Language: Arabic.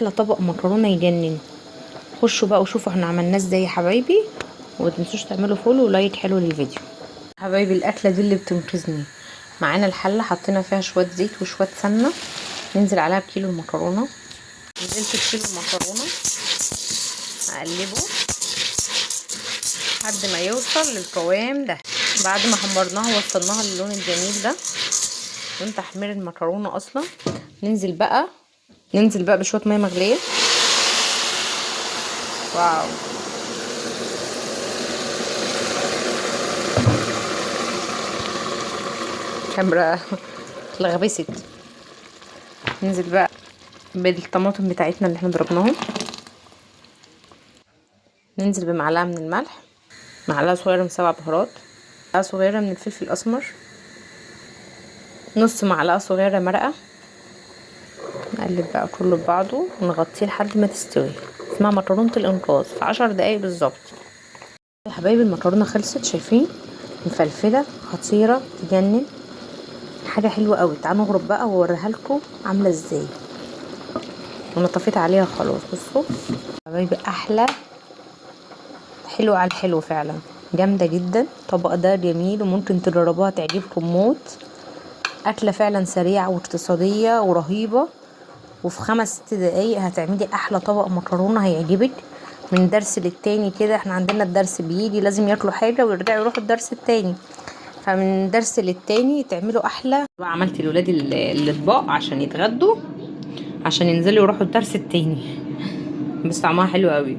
احلى طبق مكرونه يجنن. خشوا بقى وشوفوا احنا عملناه ازاي يا حبايبي، وما تنسوش تعملوا فولو ولايك حلو للفيديو. حبايبي الاكله دي اللي بتنقذني. معانا الحله حطينا فيها شويه زيت وشويه سمنه، ننزل عليها بكيلو المكرونه. نزلت بكيلو المكرونه هقلبه لحد ما يوصل للقوام ده. بعد ما حمرناها وصلناها للون الجميل ده، لون تحمير المكرونه اصلا. ننزل بقى بشويه ميه مغليه. واو، كاميرا اتلغبست. ننزل بقى بالطماطم بتاعتنا اللي احنا ضربناهم. ننزل بمعلقه من الملح، معلقه صغيره من 7 بهارات، معلقه صغيره من الفلفل الاسمر، نص معلقه صغيره مرقه. نقلب بقى كله ببعضه ونغطيه لحد ما تستوي. اسمها مكرونه الانقاذ في 10 دقايق بالظبط. يا حبايبي المكرونه خلصت، شايفين مفلفله خطيره تجنن، حاجه حلوه قوي. تعالوا نغرب بقى واوريها لكم عامله ازاي. انا طفيت عليها خلاص. بصوا حبايبي، احلى حلو على الحلو فعلا، جامده جدا. الطبق ده جميل وممكن تجربوها تعجبكم موت. اكله فعلا سريعه واقتصاديه ورهيبه، وفي 5-6 دقايق هتعملي احلى طبق مكرونه هيعجبك. من درس للتاني كده، احنا عندنا الدرس بيجي لازم ياكلوا حاجه ويرجعوا يروحوا الدرس التاني، فمن درس للتاني تعملوا احلى. بقى عملت لولاد الاطباق عشان يتغدوا، عشان ينزلوا يروحوا الدرس التاني، بس طعمها حلو قوي.